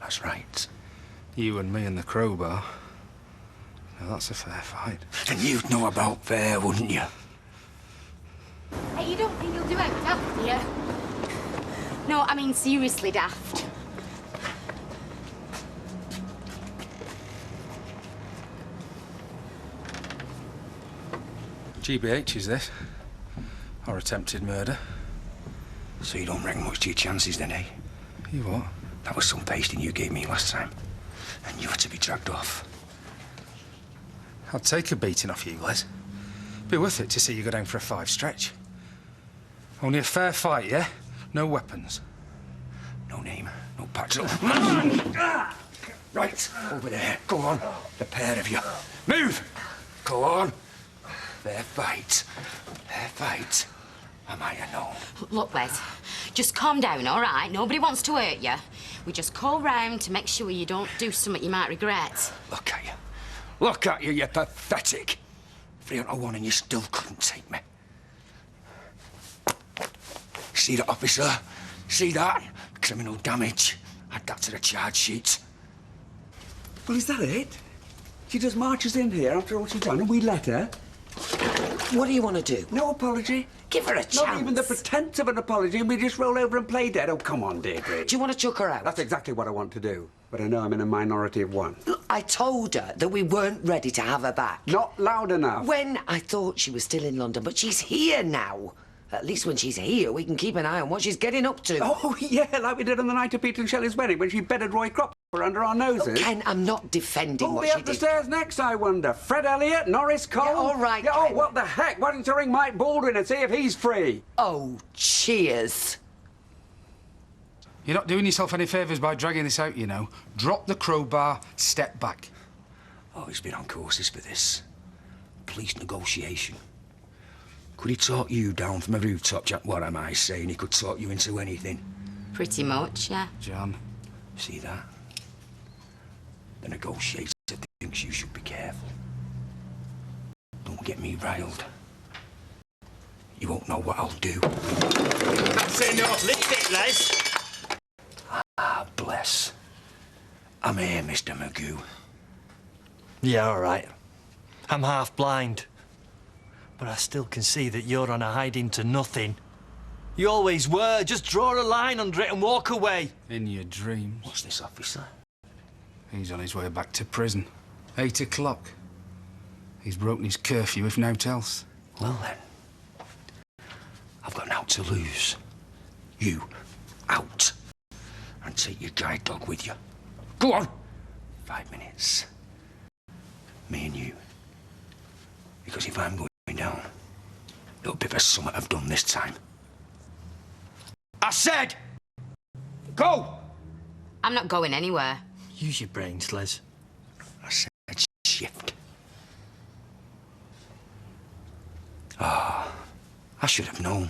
That's right. You and me and the crowbar. Now that's a fair fight. And you'd know about fair, wouldn't you? Hey, you don't think you'll do it daft, do you? No, I mean seriously daft. GBH is this? Or attempted murder? So you don't reckon much to your chances then, eh? You what? That was some pasting you gave me last time. And you had to be dragged off. I'd take a beating off you, Les. Be worth it to see you go down for a 5 stretch. Only a fair fight, yeah? No weapons. No name, no patch. Right, over there. Go on, the pair of you. Move! Go on. Fair fight. Fair fight. Am I a no? Look, Les, just calm down, all right? Nobody wants to hurt you. We just call round to make sure you don't do something you might regret. Look at you. Look at you, you're pathetic. 301 and you still couldn't take me. See that, officer? See that? Criminal damage. Add that to the charge sheet. Well, is that it? She just marches in here after all she's done and we let her? What do you want to do? No apology. Give her a chance. Not even the pretense of an apology and we just roll over and play dead. Oh, come on, Deirdre. Do you want to chuck her out? That's exactly what I want to do. But I know I'm in a minority of one. Look, I told her that we weren't ready to have her back. Not loud enough. When I thought she was still in London, but she's here now. At least when she's here, we can keep an eye on what she's getting up to. Oh, yeah, like we did on the night of Peter and Shelley's wedding when she bedded Roy Cropper under our noses. Look, Ken, I'm not defending what Who'll she be up the did. stairs next, I wonder? Fred Elliott? Norris Cole? Yeah, all right, Yeah, oh, Ken. what the heck? Why don't you ring Mike Baldwin and see if he's free? Oh, cheers. You're not doing yourself any favours by dragging this out, you know. Drop the crowbar, step back. Oh, he's been on courses for this. Police negotiation. Could he talk you down from a rooftop, Jack? What am I saying? He could talk you into anything. Pretty much, yeah. John. See that? The negotiator thinks you should be careful. Don't get me riled. You won't know what I'll do. That's enough. Leave it, Les. Ah, bless. I'm here, Mr. Magoo. Yeah, all right. I'm half blind. But I still can see that you're on a hiding to nothing. You always were. Just draw a line under it and walk away. In your dreams. What's this, officer? He's on his way back to prison. 8 o'clock. He's broken his curfew, if nought else. Well, then. I've got naught to lose. You, out. And take your guide dog with you. Go on. 5 minutes. Me and you. Because if I'm going down, it'll be for something I've done this time. I said, go! I'm not going anywhere. Use your brains, Les. I said shift. Ah, I should have known.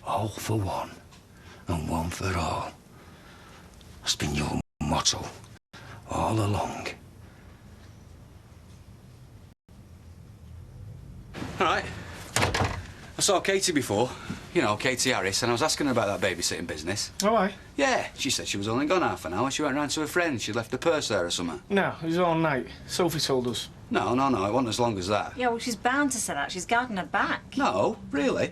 All for one and one for all. That's been your motto all along. All right. I saw Katie before. You know, Katie Harris, and I was asking her about that babysitting business. Oh, aye? Yeah, she said she was only gone half an hour. She went round to her friend. She'd left her purse there or something. No, it was all night. Sophie told us. No, it wasn't as long as that. Yeah, well, she's bound to say that. She's guarding her back. No, really?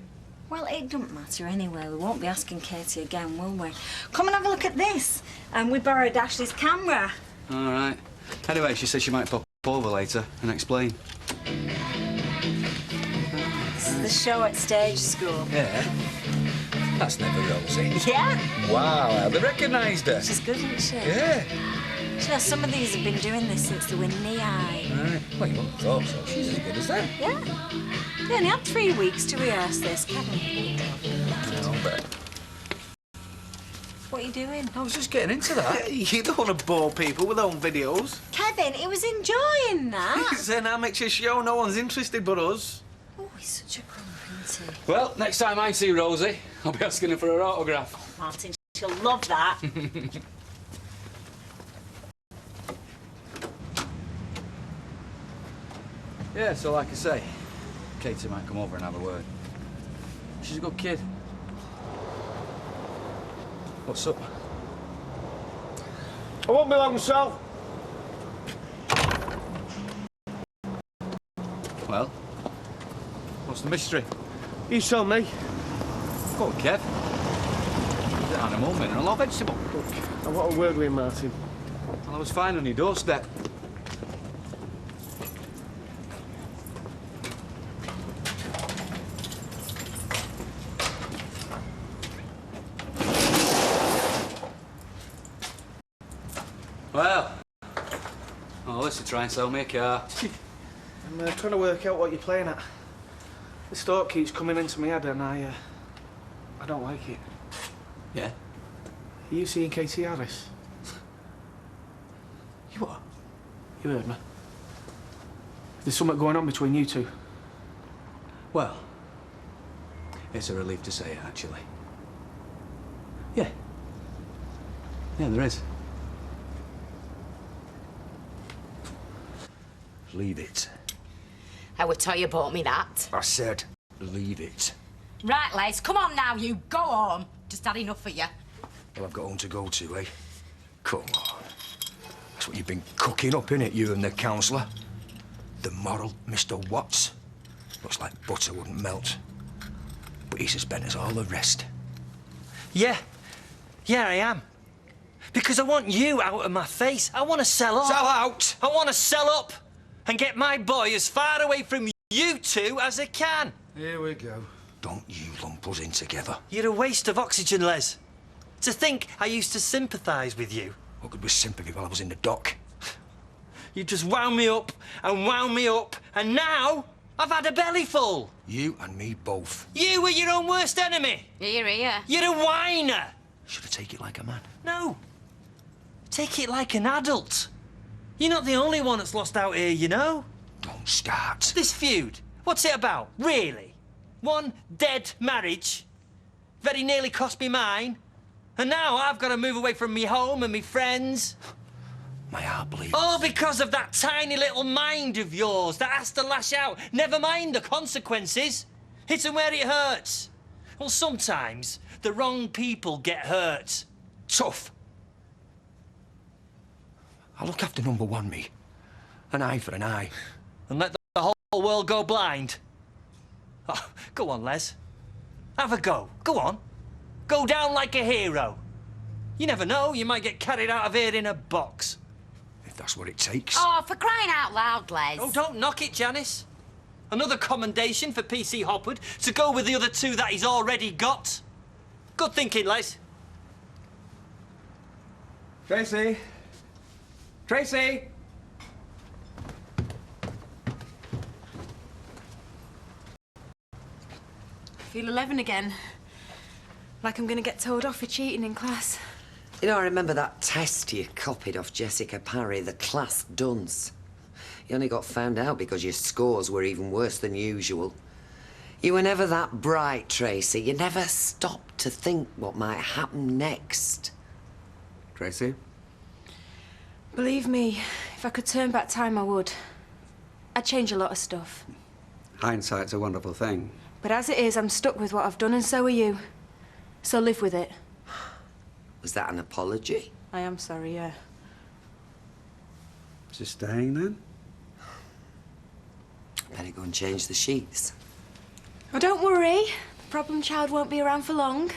Well, it doesn't matter anyway. We won't be asking Katie again, will we? Come and have a look at this. We borrowed Ashley's camera. All right. Anyway, she said she might pop over later and explain. This is the show at stage school. Yeah? That's never Rosie. Yeah? Wow, how they recognised her. She's good, isn't she? Yeah. You know, some of these have been doing this since they were knee-high. Right. Well, you wouldn't have thought so. She's as good as them. Yeah. They only had 3 weeks to rehearse this, Kevin. No, but... What are you doing? I was just getting into that. You don't want to bore people with home videos. Kevin, he was enjoying that. It's an amateur show. No one's interested but us. Oh, he's such a grump, isn't he? Well, next time I see Rosie, I'll be asking her for her autograph. Martin, she'll love that. Yeah, so like I say, Katie might come over and have a word. She's a good kid. What's up? I won't be long, Sal. Well, what's the mystery? You tell me. Go on, Kev. Is it animal, mineral or vegetable? Look, I want a word with you, Martin. Well, I was fine on your doorstep. Well, oh, let's try and sell me a car. I'm trying to work out what you're playing at. This thought keeps coming into my head and I don't like it. Yeah? Are you seeing Katie Harris? You what? You heard me. There's something going on between you two. Well, it's a relief to say it, actually. Yeah. Yeah, there is. Leave it. How tell you bought me that? I said, leave it. Right, Les, come on now, you go home. Just had enough of you. Well, I've got home to go to, eh? Come on. That's what you've been cooking up, innit, you and the counsellor? The moral Mr. Watts. Looks like butter wouldn't melt. But he's as bent as all the rest. Yeah. Yeah, I am. Because I want you out of my face. I want to sell up. Sell out! I want to sell up and get my boy as far away from you two as I can. Here we go. Don't you lump us in together. You're a waste of oxygen, Les. To think I used to sympathise with you. What good was sympathy while I was in the dock? You just wound me up, and now I've had a belly full. You and me both. You were your own worst enemy. Here. You're a whiner. Should I take it like a man? No. Take it like an adult. You're not the only one that's lost out here, you know. Don't start. This feud, what's it about, really? One dead marriage, very nearly cost me mine, and now I've got to move away from me home and me friends. My heart bleeds. All because of that tiny little mind of yours that has to lash out. Never mind the consequences. Hit 'em where it hurts. Well, sometimes the wrong people get hurt. Tough. I'll look after number one, me. An eye for an eye. And let the whole world go blind. Oh, go on, Les. Have a go. Go on. Go down like a hero. You never know, you might get carried out of here in a box. If that's what it takes. Oh, for crying out loud, Les. Oh, don't knock it, Janice. Another commendation for PC Hopwood to go with the other two that he's already got. Good thinking, Les. Tracy? Tracy? I feel 11 again. Like I'm gonna get told off for cheating in class. You know, I remember that test you copied off Jessica Parry, the class dunce. You only got found out because your scores were even worse than usual. You were never that bright, Tracy. You never stopped to think what might happen next. Tracy? Believe me, if I could turn back time, I would. I'd change a lot of stuff. Hindsight's a wonderful thing. But as it is, I'm stuck with what I've done, and so are you. So live with it. Was that an apology? I am sorry, yeah. Is she staying then? Better go and change the sheets. Oh, don't worry. The problem child won't be around for long.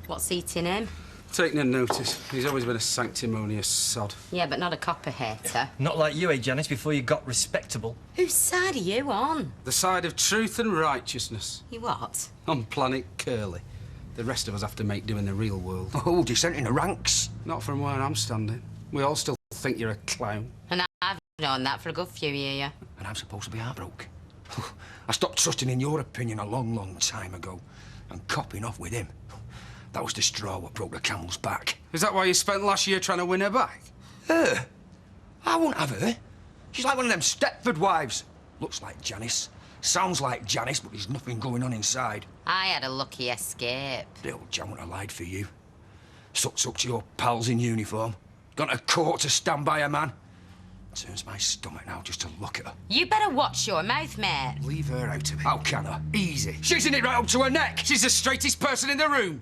What's eating him? Taking a notice. He's always been a sanctimonious sod. Yeah, but not a copper hater. Not like you, Janice, before you got respectable. Whose side are you on? The side of truth and righteousness. You what? On planet Curly. The rest of us have to make do in the real world. Oh, descent in the ranks. Not from where I'm standing. We all still think you're a clown. And I've known that for a good few years. And I'm supposed to be heartbroken. I stopped trusting in your opinion a long, long time ago. And copping off with him. That was the straw what broke the camel's back. Is that why you spent last year trying to win her back? Her? I won't have her. She's like one of them Stepford wives. Looks like Janice. Sounds like Janice, but there's nothing going on inside. I had a lucky escape. The old Jan wouldn't have lied for you. Sucks up to your pals in uniform. Gone to court to stand by a man. Turns my stomach now just to look at her. You better watch your mouth, mate. Leave her out of it. How can I? Easy. She's in it right up to her neck. She's the straightest person in the room.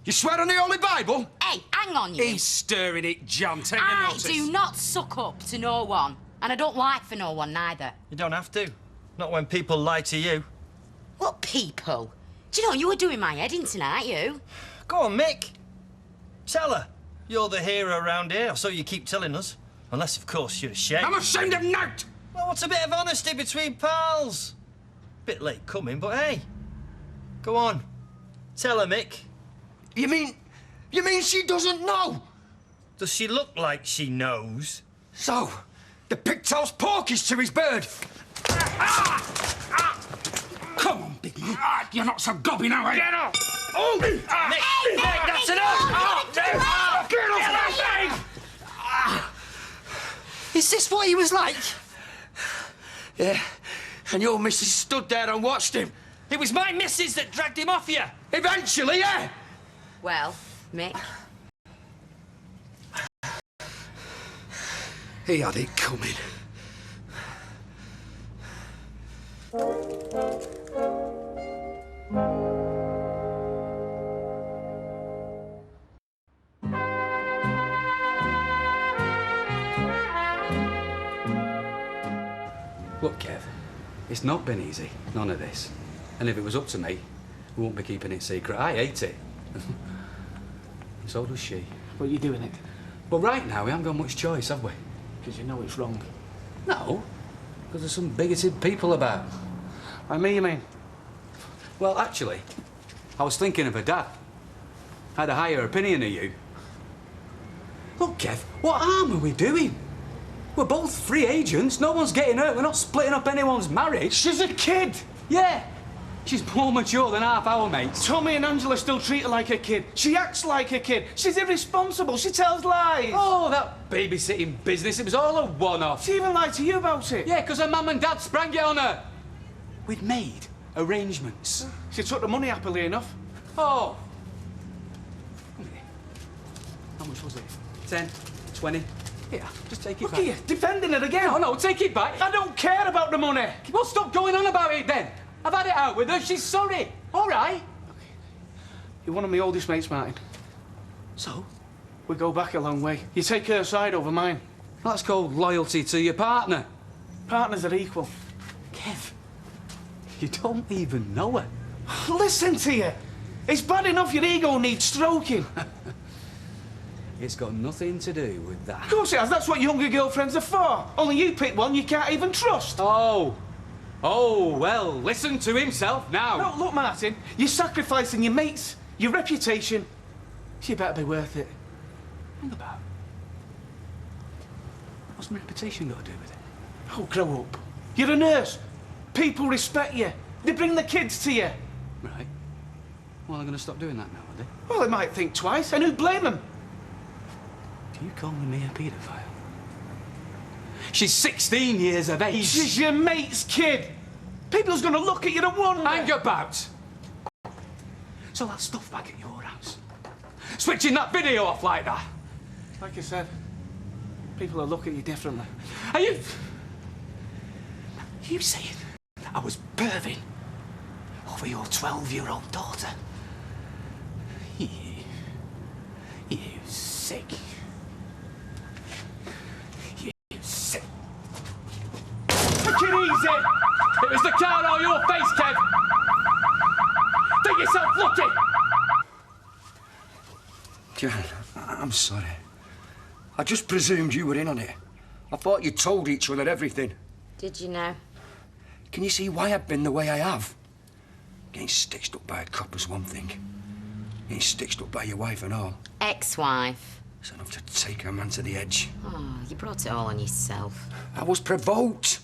You swear on the Holy Bible? Hey, hang on, you. He's stirring it, John. Take no I notice. do not suck up to no one. And I don't lie for no one, neither. You don't have to. Not when people lie to you. What people? Do you know, you were doing my head in tonight, you. Go on, Mick. Tell her. You're the hero around here, or so you keep telling us. Unless, of course, you're ashamed. I'm ashamed of nought! Well, what's a bit of honesty between pals? Bit late coming, but hey. Go on. Tell her, Mick. You mean she doesn't know? Does she look like she knows? So, the pigtail's pork is to his bird. Come on, big man. You're not so gobby now, eh? Get up! Oh! Mick, that's enough! Get off my leg! Is this what he was like? Yeah, and your missus stood there and watched him. It was my missus that dragged him off you. Eventually, yeah. Well, Mick. He had it coming. Look, Kev, it's not been easy, none of this. And if it was up to me, we won't be keeping it secret. I hate it. And so does she. But you're doing it. But right now, we haven't got much choice, have we? Because you know it's wrong. No, because there's some bigoted people about. Like me, you mean? Well, actually, I was thinking of her dad. I had a higher opinion of you. Look, Kev, what harm are we doing? We're both free agents. No one's getting hurt. We're not splitting up anyone's marriage. She's a kid! Yeah. She's more mature than half our mates. Tommy and Angela still treat her like a kid. She acts like a kid. She's irresponsible. She tells lies. Oh, that babysitting business. It was all a one-off. She even lied to you about it. Yeah, because her mum and dad sprang it on her. We'd made arrangements. She took the money happily enough. Oh. How much was it? 10? 20? Yeah, just take it Look back. at you, defending it again. Oh, no, take it back. I don't care about the money. Well, stop going on about it then. I've had it out with her. She's sorry. All right. You're one of my oldest mates, Martin. So? We go back a long way. You take her side over mine. That's called loyalty to your partner. Partners are equal. Kev, you don't even know her. Listen to you. It's bad enough your ego needs stroking. It's got nothing to do with that. Of course it has. That's what younger girlfriends are for. Only you pick one you can't even trust. Oh, well, listen to himself now. No, look, Martin. You're sacrificing your mates, your reputation. You better be worth it. Think about. What's my reputation got to do with it? Oh, grow up. You're a nurse. People respect you. They bring the kids to you. Right. Well, I'm going to stop doing that now, are they? Well, they might think twice, and who'd blame them? Do you call me a paedophile? She's 16 years of age. She's your mate's kid. People's going to look at you and wonder. Hang about. So that stuff back at your house. Switching that video off like that. Like I said, people will look at you differently. Are you saying that I was perving over your 12-year-old daughter? You sick. You sick. Take it easy. It was the car on your face, Kev. Think yourself lucky. Jan, I'm sorry. I just presumed you were in on it. I thought you told each other everything. Did you know? Can you see why I've been the way I have? Getting stitched up by a copper's one thing. Getting stitched up by your wife and all. Ex-wife. It's enough to take a man to the edge. Oh, you brought it all on yourself. I was provoked.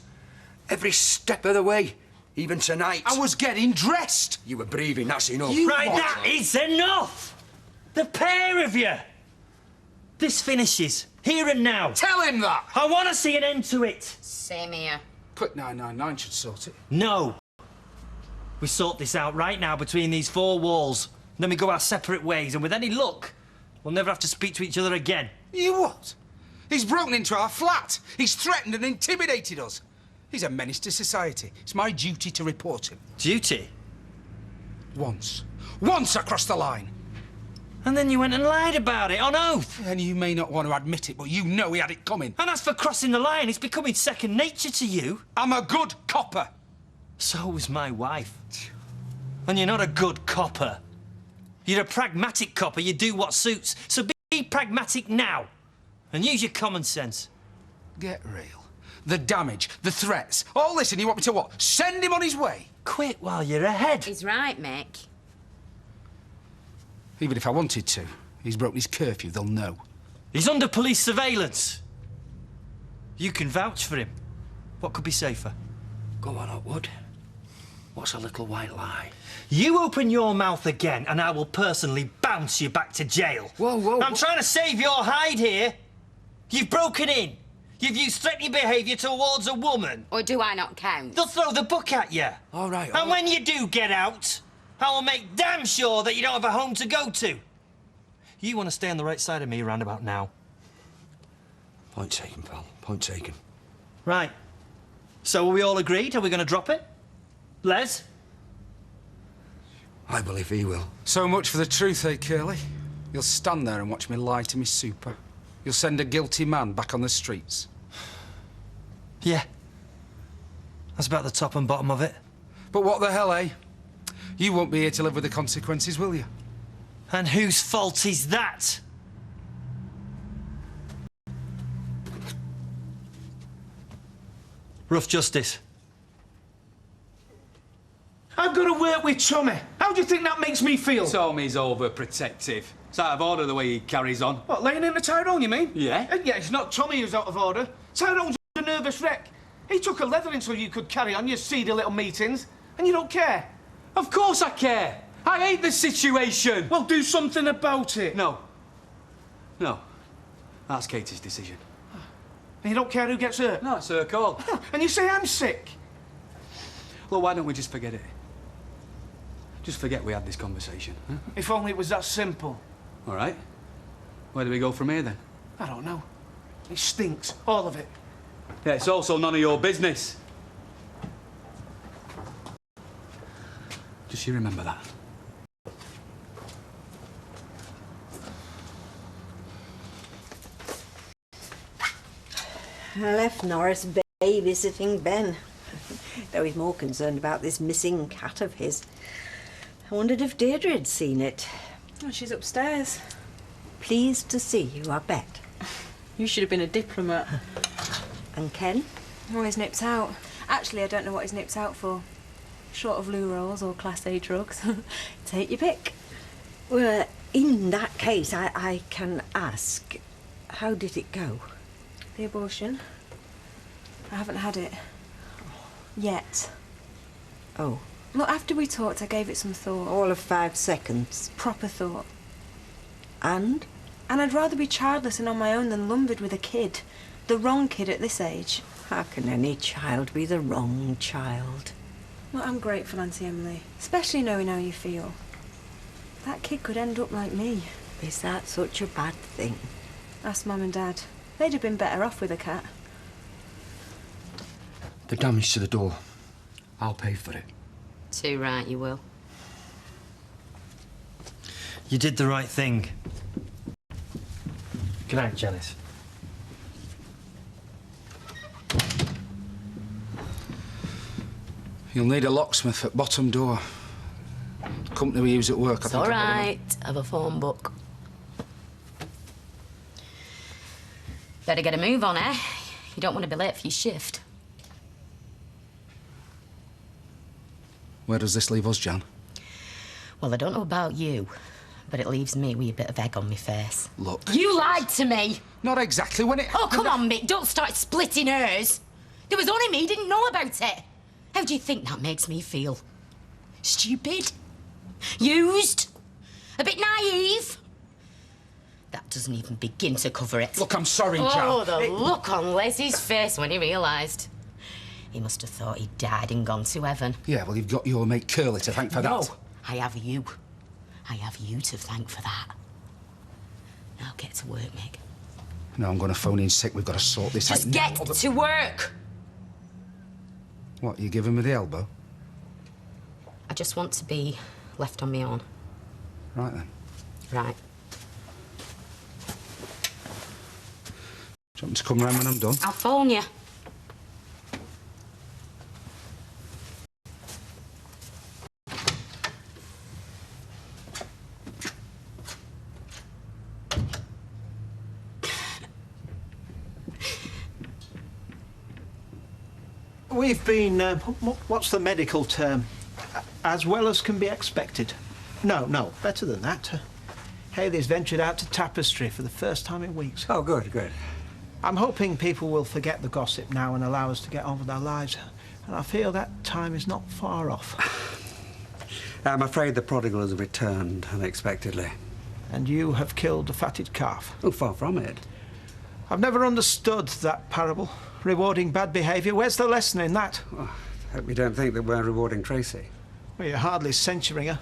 Every step of the way. Even tonight. I was getting dressed. You were breathing, that's enough. Right, that is enough! The pair of you! This finishes, here and now. Tell him that. I want to see an end to it. Same here. Put 999 should sort it. No. We sort this out right now between these four walls. Then we go our separate ways, and with any luck, we'll never have to speak to each other again. You what? He's broken into our flat. He's threatened and intimidated us. He's a menace to society. It's my duty to report him. Duty? Once. Once I crossed the line. And then you went and lied about it on oath. And you may not want to admit it, but you know he had it coming. And as for crossing the line, it's becoming second nature to you. I'm a good copper. So was my wife. And you're not a good copper. You're a pragmatic copper. You do what suits. So be pragmatic now. And use your common sense. Get real. The damage, the threats, all this, and you want me to what? Send him on his way? Quit while you're ahead. He's right, Mick. Even if I wanted to, he's broken his curfew, they'll know. He's under police surveillance. You can vouch for him. What could be safer? Go on, Hotwood. What's a little white lie? You open your mouth again, and I will personally bounce you back to jail. Whoa. I'm trying to save your hide here. You've broken in. You've used threatening behaviour towards a woman. Or do I not count? They'll throw the book at you. All right. And when you do get out, I will make damn sure that you don't have a home to go to. You want to stay on the right side of me around about now. Point taken, pal. Point taken. Right. So are we all agreed? Are we going to drop it? Les? I believe he will. So much for the truth, eh, Curly? You'll stand there and watch me lie to me super. You'll send a guilty man back on the streets. Yeah. That's about the top and bottom of it. But what the hell, eh? You won't be here to live with the consequences, will you? And whose fault is that? Rough justice. I've got to work with Tommy. How do you think that makes me feel? Tommy's overprotective. It's out of order the way he carries on. What, laying in the Tyrone, you mean? Yeah. Yeah, it's not Tommy who's out of order. Tyrone's a nervous wreck. He took a leathering so you could carry on your seedy little meetings, and you don't care. Of course I care. I hate the situation. Well, do something about it. No. That's Katie's decision. And you don't care who gets hurt? No, it's her call. And you say I'm sick? Well, why don't we just forget it? Just forget we had this conversation, huh? If only it was that simple. All right. Where do we go from here, then? I don't know. It stinks, all of it. Yeah, it's also none of your business. Just you remember that. I left Norris babysitting Ben, though he's more concerned about this missing cat of his. I wondered if Deirdre had seen it. Oh, she's upstairs. Pleased to see you, I bet. You should have been a diplomat. And Ken? Oh, he's nipped out. Actually, I don't know what he's nipped out for. Short of loo rolls or Class A drugs. Take your pick. Well, in that case, I can ask, how did it go? The abortion. I haven't had it. Yet. Oh. Look, after we talked, I gave it some thought. All of 5 seconds. Proper thought. And? And I'd rather be childless and on my own than lumbered with a kid. The wrong kid at this age. How can any child be the wrong child? Well, I'm grateful, Auntie Emily. Especially knowing how you feel. That kid could end up like me. Is that such a bad thing? Ask Mum and Dad. They'd have been better off with a cat. The damage to the door. I'll pay for it. Too right, you will. You did the right thing. Good night, Janice. You'll need a locksmith at bottom door. The company we use at work. It's all right. Have a phone book. Better get a move on, eh? You don't want to be late for your shift. Where does this leave us, Jan? Well, I don't know about you, but it leaves me with a bit of egg on my face. Look. You lied to me! Not exactly when it... Oh, come on, Mick, don't start splitting hers. There was only me, didn't know about it. How do you think that makes me feel? Stupid? Used? A bit naive? That doesn't even begin to cover it. Look, I'm sorry, Jan. Oh, the look on Leslie's face when he realised. He must have thought he'd died and gone to heaven. Yeah, well, you've got your mate Curly to thank for that. No, I have you. I have you to thank for that. Now get to work, Mick. No, I'm going to phone in sick. We've got to sort this out. Just get to work! What, you giving me the elbow? I just want to be left on my own. Right, then. Right. want to come round when I'm done? I'll phone you. We've been, what's the medical term? As well as can be expected. No, better than that. Haley's ventured out to Tapestry for the first time in weeks. Oh, good, good. I'm hoping people will forget the gossip now and allow us to get on with our lives. And I feel that time is not far off. I'm afraid the prodigal has returned unexpectedly. And you have killed a fatted calf. Oh, far from it. I've never understood that parable. Rewarding bad behaviour. Where's the lesson in that? Oh, I hope you don't think that we're rewarding Tracy. Well, you're hardly censuring her.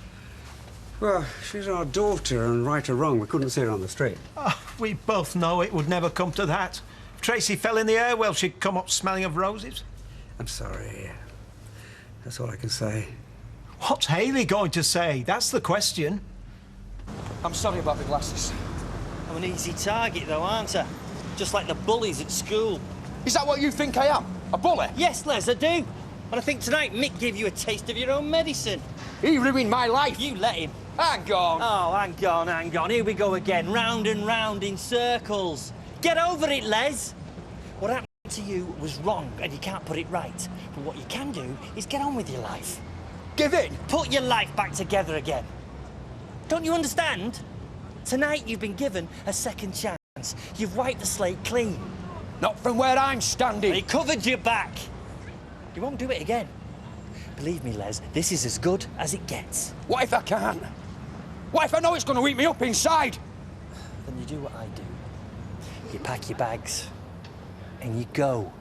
Well, she's our daughter, and right or wrong, we couldn't see her on the street. Oh, we both know it would never come to that. If Tracy fell in the air, well, she'd come up smelling of roses. I'm sorry. That's all I can say. What's Haley going to say? That's the question. I'm sorry about the glasses. I'm an easy target, though, aren't I? Just like the bullies at school. Is that what you think I am? A bully? Yes, Les, I do. And I think tonight Mick gave you a taste of your own medicine. He ruined my life. You let him. Hang on. Oh, hang on. Here we go again. Round and round in circles. Get over it, Les. What happened to you was wrong, and you can't put it right. But what you can do is get on with your life. Give in. Put your life back together again. Don't you understand? Tonight you've been given a second chance. You've wiped the slate clean. Not from where I'm standing. He covered your back. You won't do it again. Believe me, Les, this is as good as it gets. What if I can't? What if I know it's going to eat me up inside? Then you do what I do. You pack your bags and you go.